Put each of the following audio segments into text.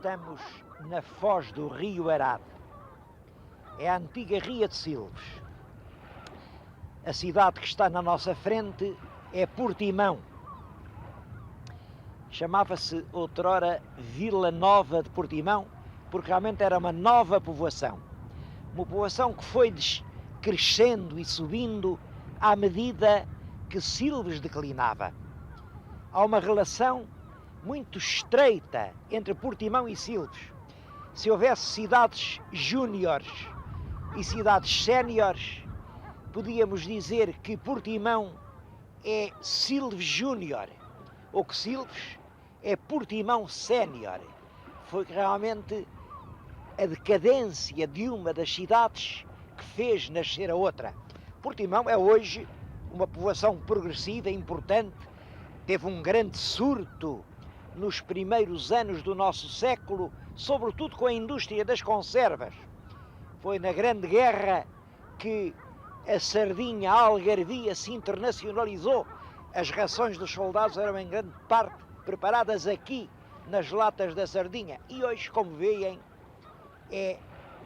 Estamos na foz do rio Arade. É a antiga Ria de Silves. A cidade que está na nossa frente é Portimão. Chamava-se outrora Vila Nova de Portimão, porque realmente era uma nova povoação. Uma povoação que foi crescendo e subindo à medida que Silves declinava. Há uma relação muito estreita entre Portimão e Silves. Se houvesse cidades júniores e cidades séniores, podíamos dizer que Portimão é Silves Júnior, ou que Silves é Portimão Sénior. Foi realmente a decadência de uma das cidades que fez nascer a outra. Portimão é hoje uma povoação progressiva, importante, teve um grande surto nos primeiros anos do nosso século, sobretudo com a indústria das conservas. Foi na Grande Guerra que a sardinha algarvia se internacionalizou. As rações dos soldados eram em grande parte preparadas aqui, nas latas da sardinha. E hoje, como veem, é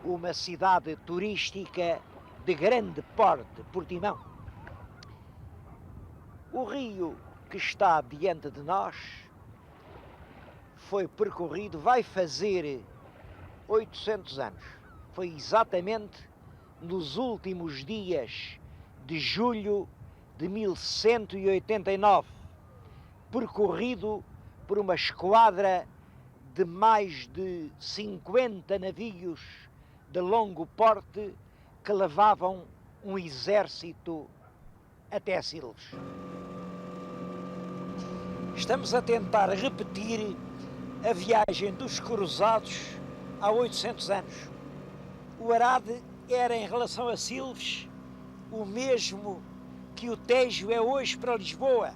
uma cidade turística de grande porte, Portimão. O rio que está diante de nós foi percorrido, vai fazer 800 anos. Foi exatamente nos últimos dias de julho de 1189, percorrido por uma esquadra de mais de 50 navios de longo porte que levavam um exército até Silves. Estamos a tentar repetir a viagem dos cruzados há 800 anos. O Arade era, em relação a Silves, o mesmo que o Tejo é hoje para Lisboa.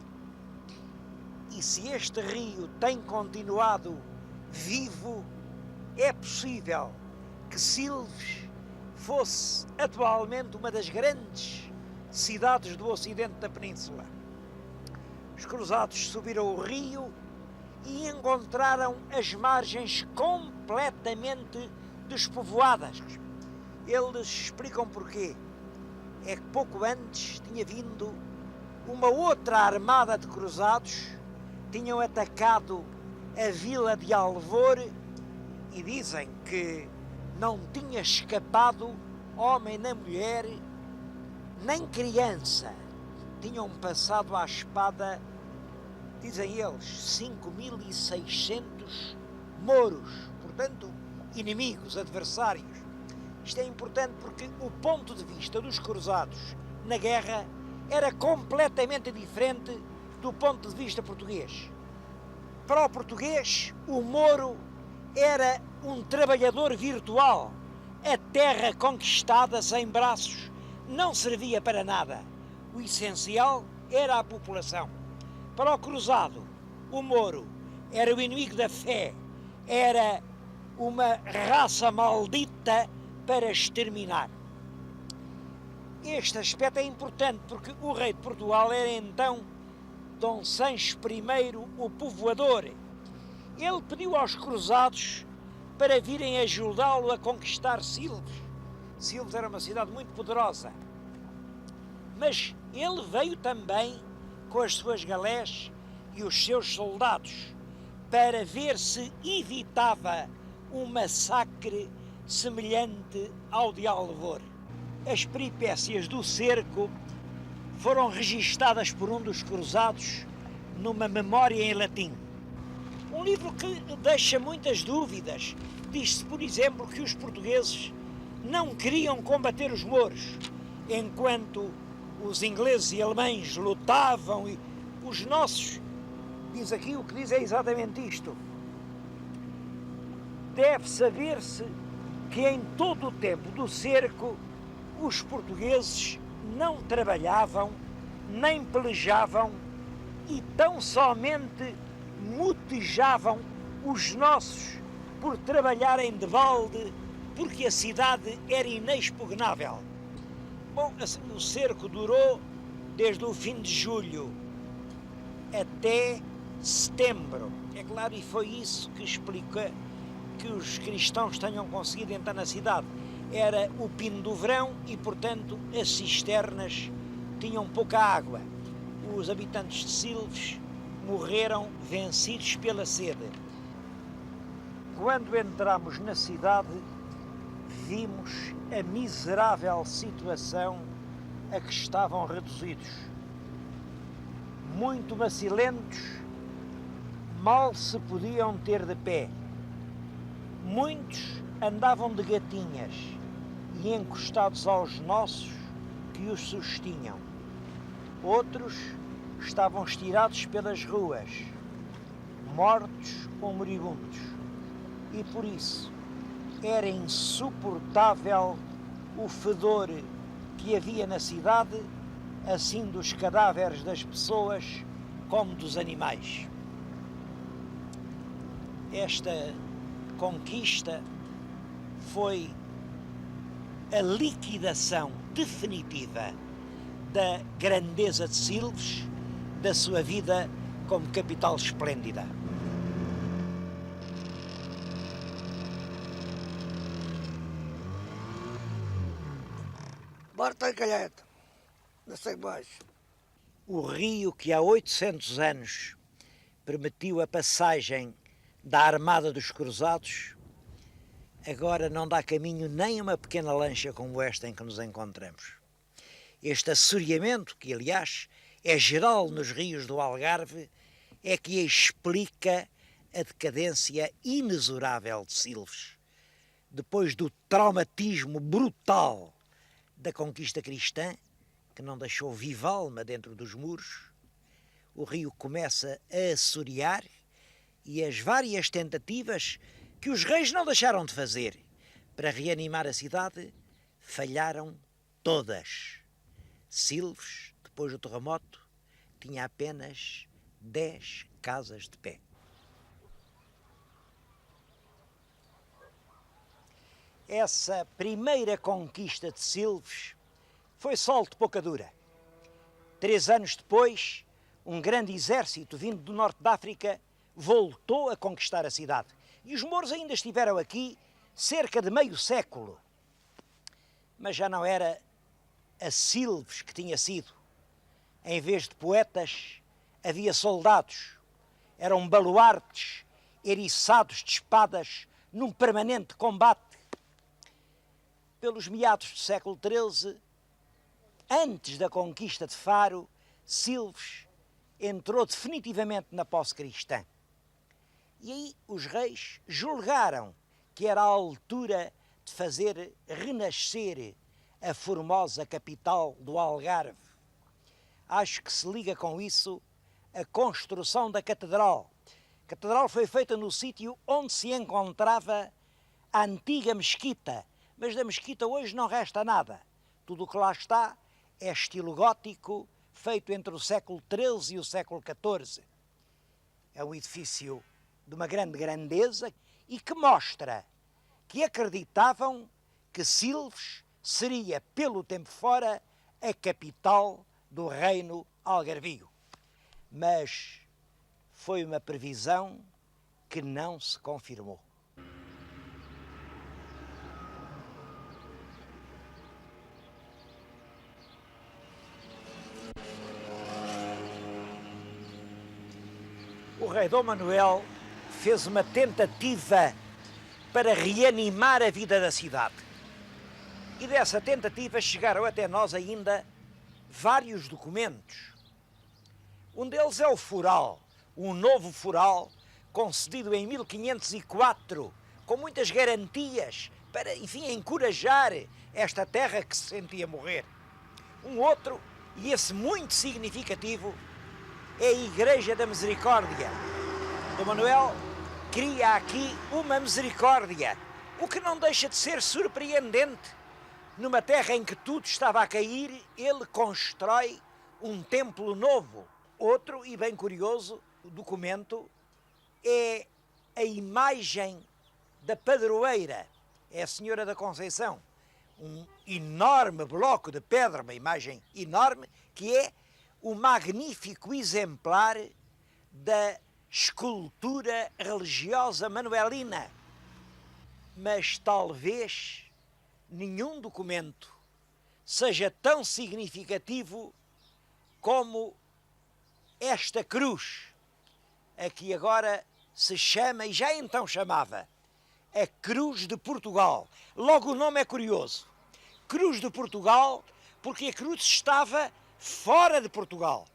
E se este rio tem continuado vivo, é possível que Silves fosse atualmente uma das grandes cidades do ocidente da península. Os cruzados subiram o rio e encontraram as margens completamente despovoadas. Eles explicam porquê. É que pouco antes tinha vindo uma outra armada de cruzados, tinham atacado a vila de Alvor e dizem que não tinha escapado homem nem mulher, nem criança. Tinham passado à espada, dizem eles, 5.600 mouros, portanto, inimigos, adversários. Isto é importante porque o ponto de vista dos cruzados na guerra era completamente diferente do ponto de vista português. Para o português, o mouro era um trabalhador virtual. A terra conquistada sem braços não servia para nada. O essencial era a população. Para o cruzado, o mouro era o inimigo da fé, era uma raça maldita para exterminar. Este aspecto é importante porque o rei de Portugal era então Dom Sancho I, o povoador. Ele pediu aos cruzados para virem ajudá-lo a conquistar Silves. Silves era uma cidade muito poderosa. Mas ele veio também com as suas galés e os seus soldados para ver se evitava um massacre semelhante ao de Alvor. As peripécias do cerco foram registadas por um dos cruzados numa memória em latim. Um livro que deixa muitas dúvidas. Diz-se, por exemplo, que os portugueses não queriam combater os mouros, enquanto os ingleses e alemães lutavam e os nossos, diz aqui, o que diz é exatamente isto. Deve saber-se que em todo o tempo do cerco os portugueses não trabalhavam, nem pelejavam e tão somente motejavam os nossos por trabalharem de balde, porque a cidade era inexpugnável. Bom, o cerco durou desde o fim de julho até setembro. É claro, e foi isso que explica que os cristãos tenham conseguido entrar na cidade. Era o pino do verão e, portanto, as cisternas tinham pouca água. Os habitantes de Silves morreram vencidos pela sede. Quando entramos na cidade, vimos a miserável situação a que estavam reduzidos. Muito macilentos, mal se podiam ter de pé. Muitos andavam de gatinhas e encostados aos nossos que os sustinham. Outros estavam estirados pelas ruas, mortos ou moribundos. E por isso era insuportável o fedor que havia na cidade, assim dos cadáveres das pessoas como dos animais. Esta conquista foi a liquidação definitiva da grandeza de Silves, da sua vida como capital esplêndida. Barta Calheta, não sei mais. O rio que há 800 anos permitiu a passagem da armada dos cruzados, agora não dá caminho nem a uma pequena lancha como esta em que nos encontramos. Este assoreamento, que aliás é geral nos rios do Algarve, é que explica a decadência inexorável de Silves. Depois do traumatismo brutal da conquista cristã, que não deixou viva alma dentro dos muros, o rio começa a assorear e as várias tentativas que os reis não deixaram de fazer para reanimar a cidade falharam todas. Silves, depois do terremoto, tinha apenas 10 casas de pé. Essa primeira conquista de Silves foi sol de pouca dura. 3 anos depois, um grande exército vindo do norte da África voltou a conquistar a cidade. E os mouros ainda estiveram aqui cerca de meio século. Mas já não era a Silves que tinha sido. Em vez de poetas, havia soldados. Eram baluartes eriçados de espadas num permanente combate. Pelos meados do século XIII, antes da conquista de Faro, Silves entrou definitivamente na posse cristã. E aí os reis julgaram que era a altura de fazer renascer a formosa capital do Algarve. Acho que se liga com isso a construção da catedral. A catedral foi feita no sítio onde se encontrava a antiga mesquita, mas da mesquita hoje não resta nada. Tudo o que lá está é estilo gótico, feito entre o século XIII e o século XIV. É um edifício de uma grande grandeza e que mostra que acreditavam que Silves seria, pelo tempo fora, a capital do reino algarvio. Mas foi uma previsão que não se confirmou. O rei Dom Manuel fez uma tentativa para reanimar a vida da cidade. E dessa tentativa chegaram até nós ainda vários documentos. Um deles é o foral, um novo foral concedido em 1504, com muitas garantias para, enfim, encorajar esta terra que se sentia morrer. Um outro, e esse muito significativo, é a Igreja da Misericórdia. Dom Manuel cria aqui uma misericórdia, o que não deixa de ser surpreendente. Numa terra em que tudo estava a cair, ele constrói um templo novo. Outro, e bem curioso, documento é a imagem da padroeira, é a Senhora da Conceição. Um enorme bloco de pedra, uma imagem enorme, que é o magnífico exemplar da escultura religiosa manuelina. Mas talvez nenhum documento seja tão significativo como esta cruz, a que agora se chama, e já então chamava, a Cruz de Portugal. Logo o nome é curioso. Cruz de Portugal, porque a cruz estava fora de Portugal.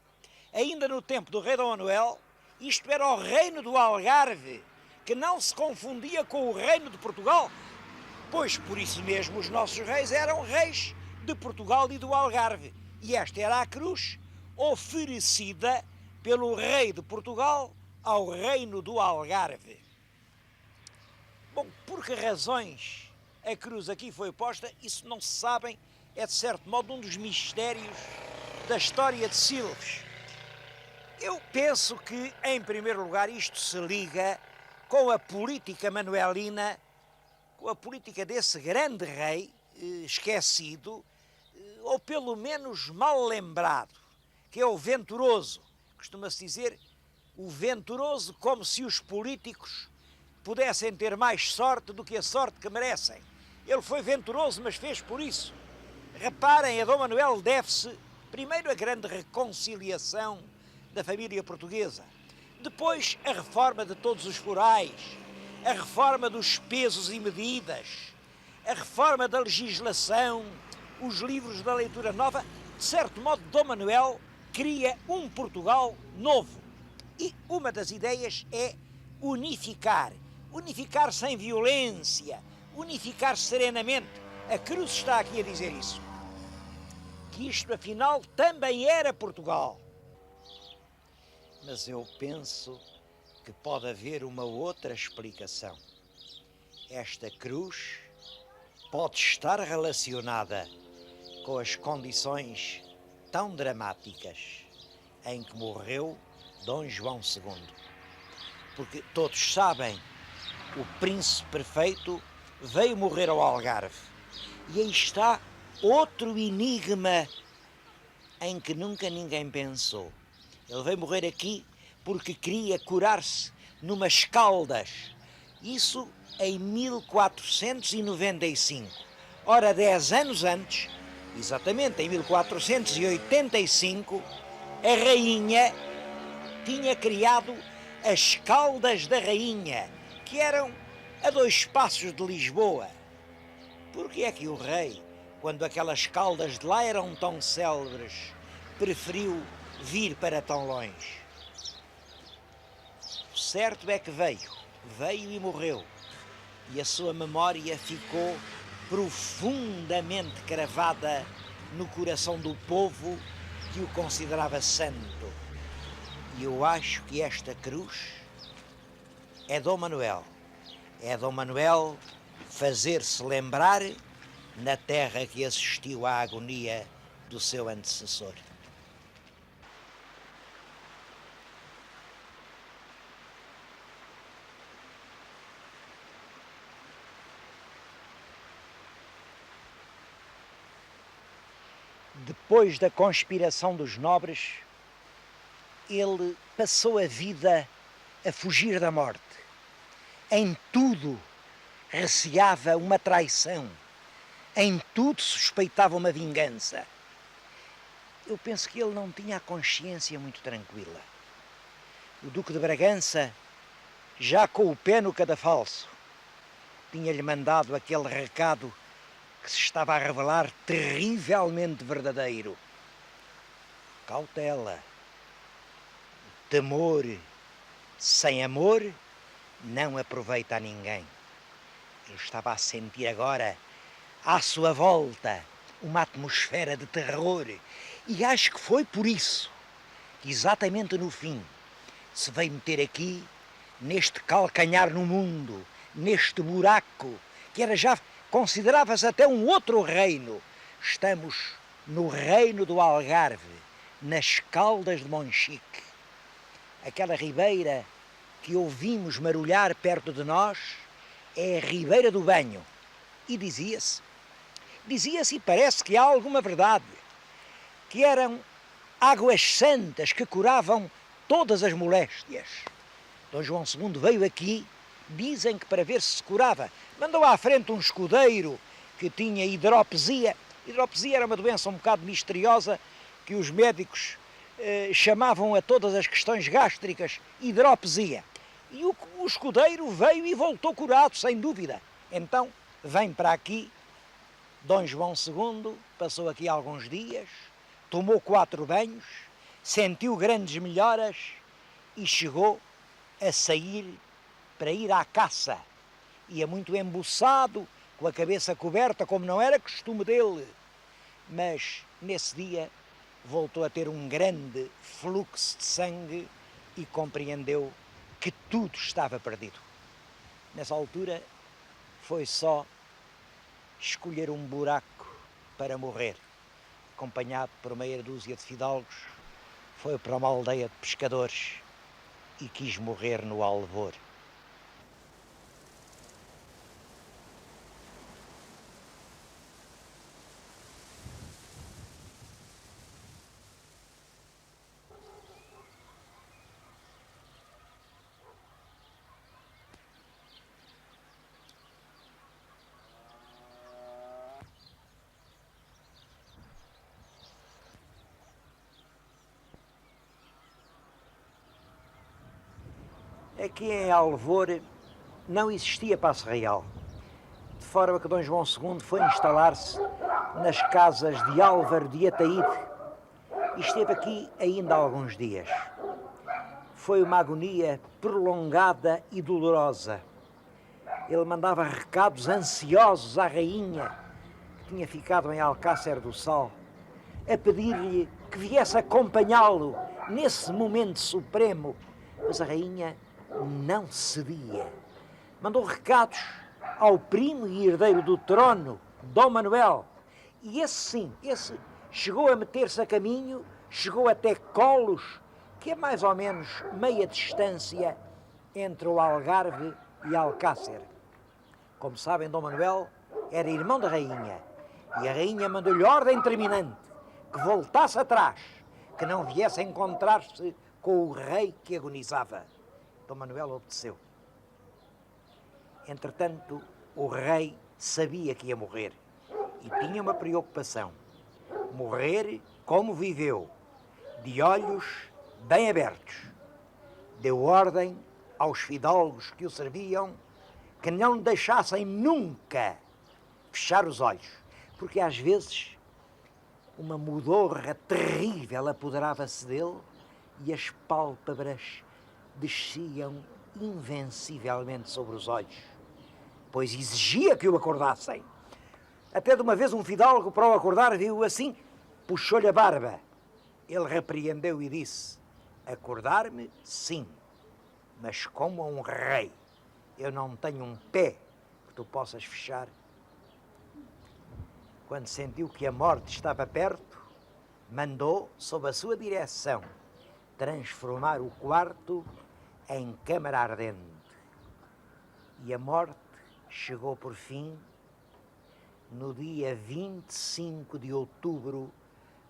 Ainda no tempo do rei Dom Manuel, isto era o reino do Algarve, que não se confundia com o reino de Portugal, pois por isso mesmo os nossos reis eram reis de Portugal e do Algarve. E esta era a cruz oferecida pelo rei de Portugal ao reino do Algarve. Bom, por que razões a cruz aqui foi posta, isso não se sabem, é de certo modo um dos mistérios da história de Silves. Eu penso que, em primeiro lugar, isto se liga com a política manuelina, com a política desse grande rei, esquecido, ou pelo menos mal lembrado, que é o Venturoso. Costuma-se dizer o Venturoso, como se os políticos pudessem ter mais sorte do que a sorte que merecem. Ele foi venturoso, mas fez por isso. Reparem, a Dom Manuel deve-se, primeiro, a grande reconciliação da família portuguesa, depois a reforma de todos os forais, a reforma dos pesos e medidas, a reforma da legislação, os livros da leitura nova. De certo modo, Dom Manuel cria um Portugal novo. E uma das ideias é unificar sem violência, unificar serenamente. A cruz está aqui a dizer isso. Que isto, afinal, também era Portugal. Mas eu penso que pode haver uma outra explicação. Esta cruz pode estar relacionada com as condições tão dramáticas em que morreu Dom João II. Porque todos sabem, o príncipe perfeito veio morrer ao Algarve. E aí está outro enigma em que nunca ninguém pensou. Ele veio morrer aqui porque queria curar-se numas caldas. Isso em 1495. Ora, 10 anos antes, exatamente em 1485, a rainha tinha criado as Caldas da Rainha, que eram a 2 passos de Lisboa. Porque é que o rei, quando aquelas caldas de lá eram tão célebres, preferiu vir para tão longe? O certo é que veio e morreu, e a sua memória ficou profundamente cravada no coração do povo que o considerava santo. E eu acho que esta cruz é Dom Manuel. É Dom Manuel fazer-se lembrar na terra que assistiu à agonia do seu antecessor. Depois da conspiração dos nobres, ele passou a vida a fugir da morte. Em tudo receava uma traição, em tudo suspeitava uma vingança. Eu penso que ele não tinha a consciência muito tranquila. O Duque de Bragança, já com o pé no cadafalso, tinha-lhe mandado aquele recado que se estava a revelar terrivelmente verdadeiro. Cautela, temor sem amor não aproveita a ninguém. Ele estava a sentir agora, à sua volta, uma atmosfera de terror. E acho que foi por isso que, exatamente no fim, se veio meter aqui, neste calcanhar no mundo, neste buraco, que era já, considerava-se até um outro reino. Estamos no reino do Algarve, nas Caldas de Monchique. Aquela ribeira que ouvimos marulhar perto de nós é a Ribeira do Banho. E dizia-se e parece que há alguma verdade, que eram águas santas que curavam todas as moléstias. Dom João II veio aqui, dizem que para ver se curava. Mandou à frente um escudeiro que tinha hidropisia. Hidropisia era uma doença um bocado misteriosa que os médicos chamavam a todas as questões gástricas hidropisia. E o escudeiro veio e voltou curado, sem dúvida. Então, vem para aqui, Dom João II, passou aqui alguns dias, tomou 4 banhos, sentiu grandes melhoras e chegou a sair para ir à caça. Ia muito embuçado, com a cabeça coberta, como não era costume dele. Mas, nesse dia, voltou a ter um grande fluxo de sangue e compreendeu que tudo estava perdido. Nessa altura, foi só escolher um buraco para morrer. Acompanhado por meia dúzia de fidalgos, foi para uma aldeia de pescadores e quis morrer no Alvor. Aqui em Alvor não existia passo real, de forma que Dom João II foi instalar-se nas casas de Álvaro de Ataíde e esteve aqui ainda há alguns dias. Foi uma agonia prolongada e dolorosa. Ele mandava recados ansiosos à rainha, que tinha ficado em Alcácer do Sal, a pedir-lhe que viesse acompanhá-lo nesse momento supremo, mas a rainha não cedia. Mandou recados ao primo e herdeiro do trono, Dom Manuel, e esse chegou a meter-se a caminho, chegou até Colos, que é mais ou menos meia distância entre o Algarve e Alcácer. Como sabem, Dom Manuel era irmão da rainha, e a rainha mandou-lhe ordem terminante que voltasse atrás, que não viesse a encontrar-se com o rei que agonizava. Dom Manuel obedeceu. Entretanto, o rei sabia que ia morrer e tinha uma preocupação: morrer como viveu, de olhos bem abertos. Deu ordem aos fidalgos que o serviam que não deixassem nunca fechar os olhos, porque às vezes uma modorra terrível apoderava-se dele e as pálpebras desciam invencivelmente sobre os olhos, pois exigia que o acordassem. Até de uma vez um fidalgo, para o acordar, viu-o assim, puxou-lhe a barba. Ele repreendeu e disse: acordar-me, sim, mas como a um rei. Eu não tenho um pé que tu possas fechar. Quando sentiu que a morte estava perto, mandou, sob a sua direção, transformar o quarto em câmara ardente. E a morte chegou por fim no dia 25 de outubro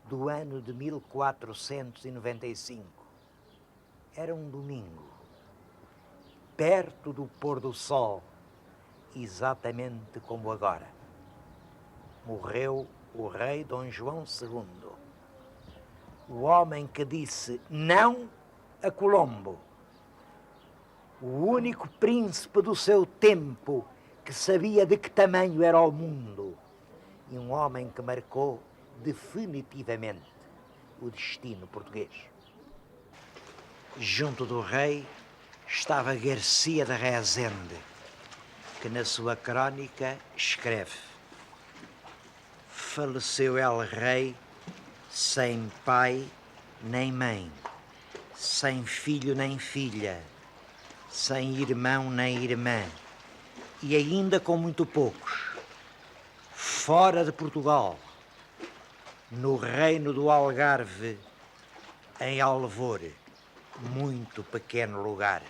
do ano de 1495. Era um domingo, perto do pôr do sol, exatamente como agora. Morreu o rei Dom João II, o homem que disse não a Colombo o único príncipe do seu tempo que sabia de que tamanho era o mundo, e um homem que marcou definitivamente o destino português. Junto do rei estava Garcia de Rezende, que na sua crónica escreve: faleceu el rei sem pai nem mãe, sem filho nem filha, sem irmão nem irmã, e ainda com muito poucos, fora de Portugal, no reino do Algarve, em Alvor, muito pequeno lugar.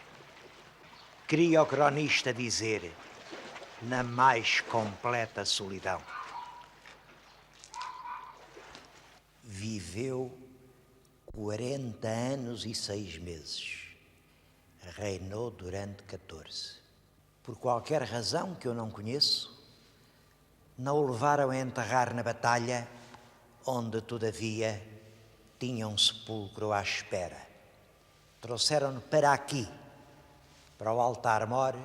Queria o cronista dizer, na mais completa solidão. Viveu 40 anos e 6 meses. Reinou durante 14. Por qualquer razão que eu não conheço, não o levaram a enterrar na batalha, onde, todavia, tinha um sepulcro à espera. Trouxeram-no para aqui, para o altar-mor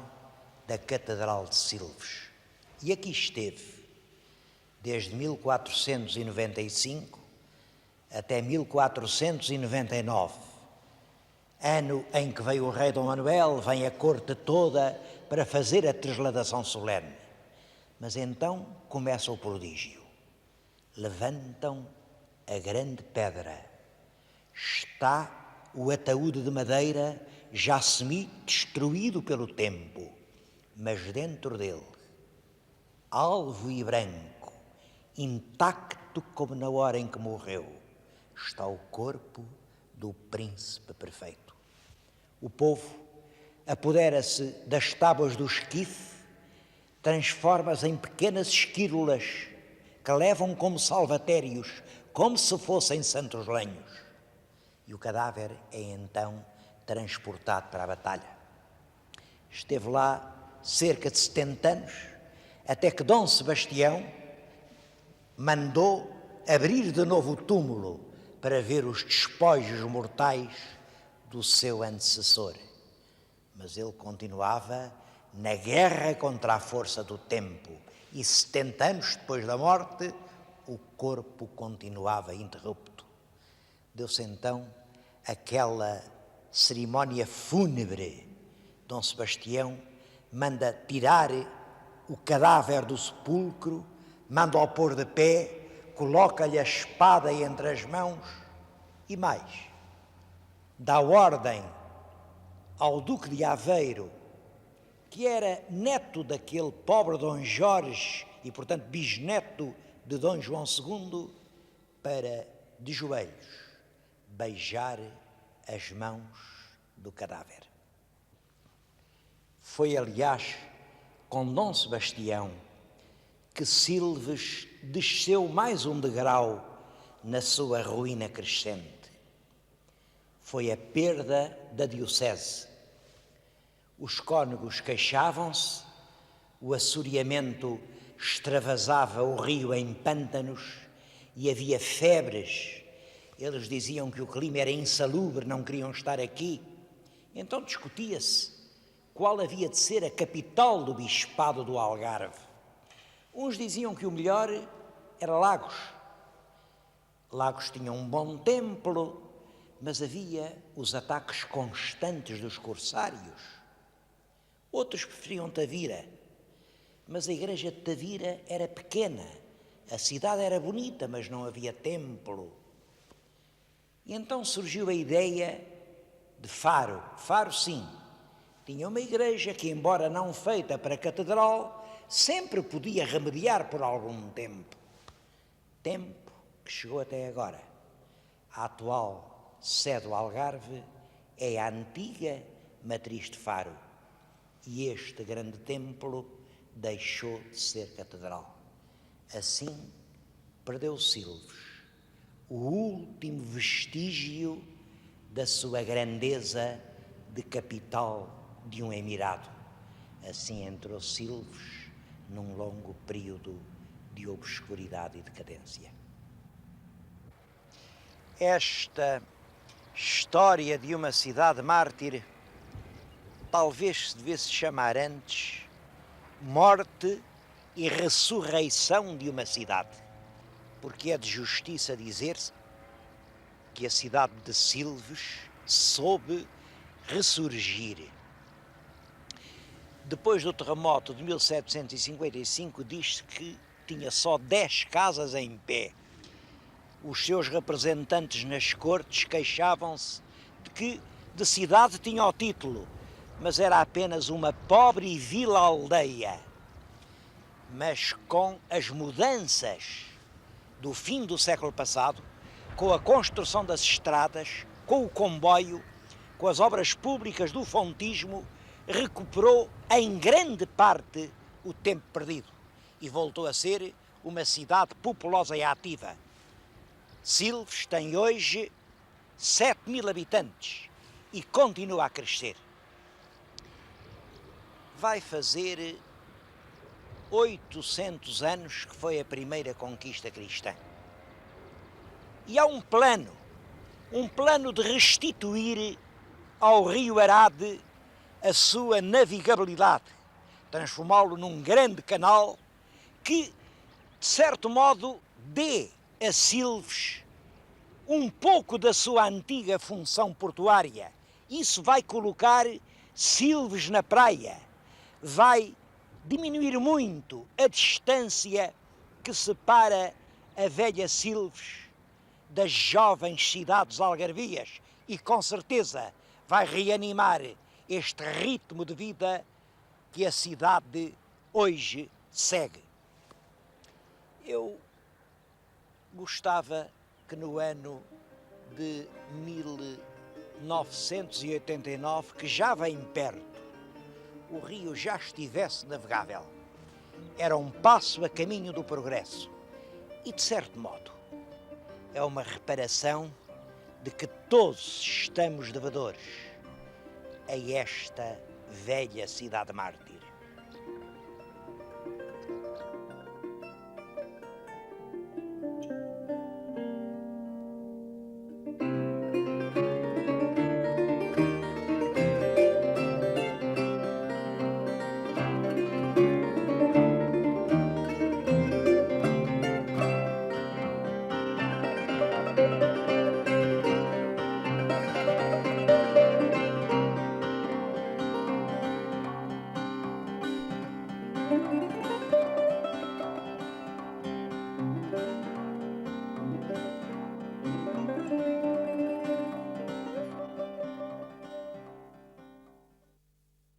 da Catedral de Silves. E aqui esteve, desde 1495 até 1499, ano em que veio o rei Dom Manuel, vem a corte toda para fazer a transladação solene. Mas então começa o prodígio. Levantam a grande pedra. Está o ataúde de madeira já semi-destruído pelo tempo, mas dentro dele, alvo e branco, intacto como na hora em que morreu, está o corpo do príncipe perfeito. O povo apodera-se das tábuas do esquife, transforma-as em pequenas esquírulas que levam como salvatérios, como se fossem santos lenhos. E o cadáver é então transportado para a batalha. Esteve lá cerca de 70 anos, até que Dom Sebastião mandou abrir de novo o túmulo para ver os despojos mortais do seu antecessor. Mas ele continuava na guerra contra a força do tempo, e 70 anos depois da morte, o corpo continuava interrupto. Deu-se então aquela cerimónia fúnebre. Dom Sebastião manda tirar o cadáver do sepulcro, manda-o pôr de pé, coloca-lhe a espada entre as mãos e mais, dá ordem ao Duque de Aveiro, que era neto daquele pobre Dom Jorge e, portanto, bisneto de Dom João II, para, de joelhos, beijar as mãos do cadáver. Foi, aliás, com Dom Sebastião que Silves desceu mais um degrau na sua ruína crescente. Foi a perda da diocese. Os cônegos queixavam-se, o assoreamento extravasava o rio em pântanos e havia febres. Eles diziam que o clima era insalubre, não queriam estar aqui. Então discutia-se qual havia de ser a capital do bispado do Algarve. Uns diziam que o melhor era Lagos. Lagos tinha um bom templo, mas havia os ataques constantes dos corsários. Outros preferiam Tavira, mas a igreja de Tavira era pequena, a cidade era bonita, mas não havia templo. E então surgiu a ideia de Faro. Faro, sim, tinha uma igreja que, embora não feita para catedral, sempre podia remediar por algum tempo. Tempo que chegou até agora. A atual sede do Algarve é a antiga matriz de Faro. E este grande templo deixou de ser catedral. Assim, perdeu Silves, o último vestígio da sua grandeza de capital de um emirado. Assim entrou Silves num longo período de obscuridade e decadência. Esta história de uma cidade mártir talvez se devesse chamar antes morte e ressurreição de uma cidade, porque é de justiça dizer-se que a cidade de Silves soube ressurgir. Depois do terremoto de 1755, diz-se que tinha só 10 casas em pé. Os seus representantes nas cortes queixavam-se de que de cidade tinha o título, mas era apenas uma pobre vila-aldeia. Mas com as mudanças do fim do século passado, com a construção das estradas, com o comboio, com as obras públicas do fontismo, recuperou em grande parte o tempo perdido e voltou a ser uma cidade populosa e ativa. Silves tem hoje 7.000 habitantes e continua a crescer. Vai fazer 800 anos que foi a primeira conquista cristã. E há um plano de restituir ao rio Arade a sua navegabilidade, transformá-lo num grande canal que, de certo modo, dê a Silves um pouco da sua antiga função portuária. Isso vai colocar Silves na praia, vai diminuir muito a distância que separa a velha Silves das jovens cidades algarvias e, com certeza, vai reanimar este ritmo de vida que a cidade hoje segue. Eu gostava que no ano de 1989, que já vem perto, o rio já estivesse navegável. Era um passo a caminho do progresso. E, de certo modo, é uma reparação de que todos estamos devedores a esta velha cidade mártir.